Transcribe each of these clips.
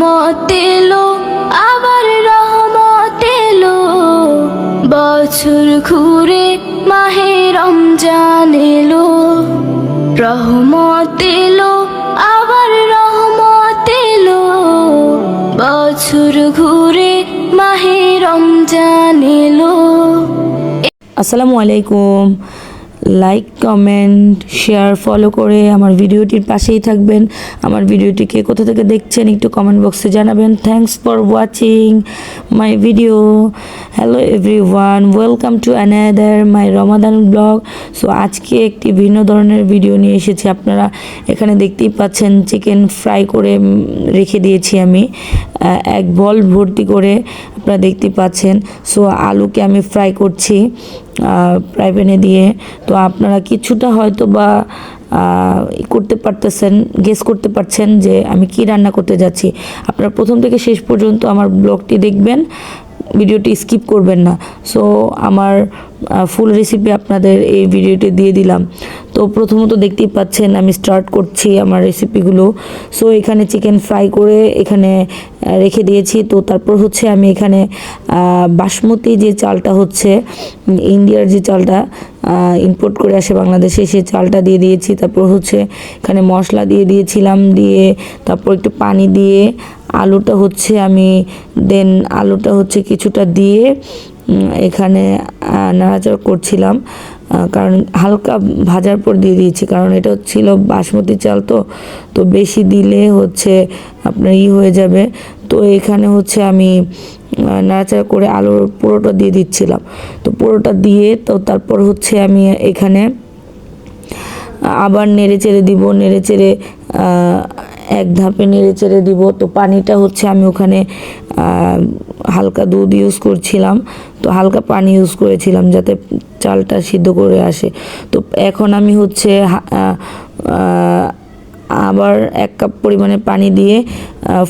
রহমত এলো, আবার রহমত এলো, বছর ঘুরে মাহে রমজান এলো। রহমত এলো, আবার রহমত এলো, বছর ঘুরে মাহে রমজান এলো। আসসালামু আলাইকুম। লাইক, কমেন্ট, শেয়ার, ফলো করে আমার ভিডিওটির পাশেই থাকবেন। আমার ভিডিওটিকে কোথা থেকে দেখছেন একটু কমেন্ট বক্সে জানাবেন। Thanks for watching my video. Hello everyone, welcome to another my Ramadan blog. So আজকে একটি ভিন্ন ধরনের ভিডিও নিয়ে এসেছি। আপনারা এখানে দেখতেই পাচ্ছেন চিকেন ফ্রাই করে রেখে দিয়েছি আমি এক বল ভর্তি করে, আপনারা দেখতেই পাচ্ছেন। সো আলুকে আমি ফ্রাই করছি ফ্রাই প্যানে দিয়ে। তো আপনারা কিছুটা হয়তো বা করতে পারতেছেন, গেস করতে পারছেন যে আমি কি রান্না করতে যাচ্ছি। আপনারা প্রথম থেকে শেষ পর্যন্ত আমার ব্লগটি দেখবেন, ভিডিওটি স্কিপ করবেন না। সো আমার ফুল রেসিপি আপনাদের এই ভিডিওটি দিয়ে দিলাম। তো প্রথমত দেখতেই পাচ্ছেন আমি স্টার্ট করছি আমার রেসিপিগুলো। সো এখানে চিকেন ফ্রাই করে এখানে রেখে দিয়েছি। তো তারপর হচ্ছে আমি এখানে বাসমতি যে চালটা হচ্ছে ইন্ডিয়ার যে চালটা ইম্পোর্ট করে আসে বাংলাদেশে, সেই চালটা দিয়ে দিয়েছি। তারপর হচ্ছে এখানে মশলা দিয়ে দিয়েছিলাম, দিয়ে তারপর একটু পানি দিয়ে আলুটা হচ্ছে আমি আলুটা হচ্ছে কিছুটা দিয়ে এখানে নাড়াচাড়া করছিলাম, কারণ হালকা ভাজার পর দিয়ে দিয়েছি, কারণ এটা ছিল বাসমতি চাল। তো বেশি দিলে হচ্ছে আপনার হয়ে যাবে। তো এখানে হচ্ছে আমি নাড়াচাড়া করে আলুর পুরোটা দিয়ে দিচ্ছিলাম। তো পুরোটা দিয়ে তো তারপর হচ্ছে আমি এখানে আবার নেড়ে চেড়ে দিব, নেড়ে চেড়ে এক ধাপে নেড়ে চেড়ে দিব। তো পানিটা হচ্ছে আমি ওখানে হালকা দুধ ইউজ করছিলাম, তো হালকা পানি ইউজ করেছিলাম যাতে চালটা সিদ্ধ করে আসে। তো এখন আমি হচ্ছে আবার 1 কাপ পরিমাণে পানি দিয়ে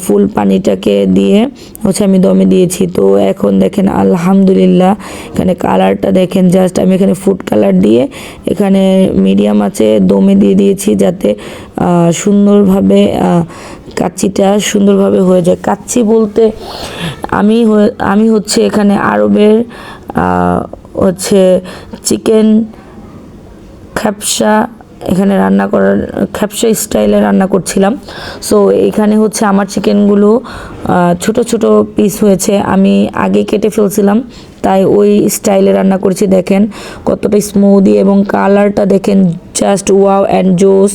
ফুল পানিটাকে দিয়ে হচ্ছে আমি দমে দিয়েছি। তো এখন দেখেন আলহামদুলিল্লাহ এখানে কালারটা দেখেন, জাস্ট আমি এখানে ফুড কালার দিয়ে এখানে মিডিয়াম আঁচে দমে দিয়ে দিয়েছি যাতে সুন্দরভাবে কাচ্চিটা সুন্দরভাবে হয়ে যায়। কাচ্চি বলতে আমি হচ্ছে এখানে আরবের হচ্ছে চিকেন খ্যাপসা এখানে খ্যাপসা স্টাইলে রান্না করছিলাম। সো এখানে হচ্ছে আমার চিকেনগুলো ছোট ছোট পিস হয়েছে, আমি আগে কেটে ফেলছিলাম, তাই ওই স্টাইলে রান্না করেছি। দেখেন কতটা স্মুদি এবং কালারটা দেখেন জাস্ট ওয়াও অ্যান্ড জোস।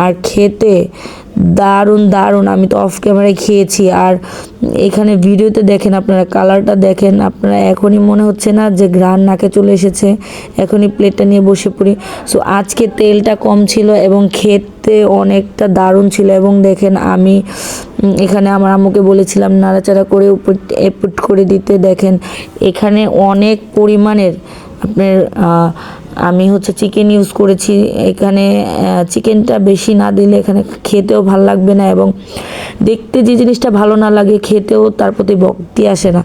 আর খেতে দারুণ দারুণ, আমি তো অফ ক্যামেরায় খেয়েছি। আর এখানে ভিডিওতে দেখেন আপনারা কালারটা দেখেন, আপনারা এখনই মনে হচ্ছে না যে ঘ্রাণ নাকে চলে এসেছে, এখনই প্লেটটা নিয়ে বসে পড়ি। সো আজকে তেলটা কম ছিল এবং খেতে অনেকটা দারুণ ছিল। এবং দেখেন আমি এখানে আমার আম্মুকে বলেছিলাম নাড়াচাড়া করে এপুট করে দিতে। দেখেন এখানে অনেক পরিমাণের আপনার আমি হচ্ছে চিকেন ইউজ করেছি। এখানে চিকেনটা বেশি না দিলে এখানে খেতেও ভালো লাগবে না, এবং দেখতে যে জিনিসটা ভালো না লাগে খেতেও তার প্রতি ভক্তি আসে না।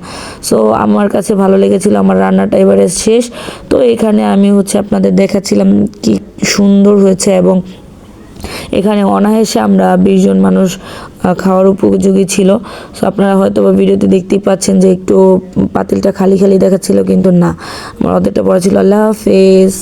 সো আমার কাছে ভালো লেগেছিল। আমার রান্নাটা এবারে শেষ। তো এখানে আমি হচ্ছে আপনাদের দেখাচ্ছিলাম কি সুন্দর হয়েছে, এবং এখানে অনায়াসে আমরা 20 জন মানুষ খাওয়ার উপযোগী ছিল। সো আপনারা হয়তো বা ভিডিওতে দেখতেই পাচ্ছেন যে একটু পাতিলটা খালি খালি দেখাচ্ছিল, কিন্তু না, আমার অর্ধেকটা পড়া ছিল। আল্লাহ হাফেজ।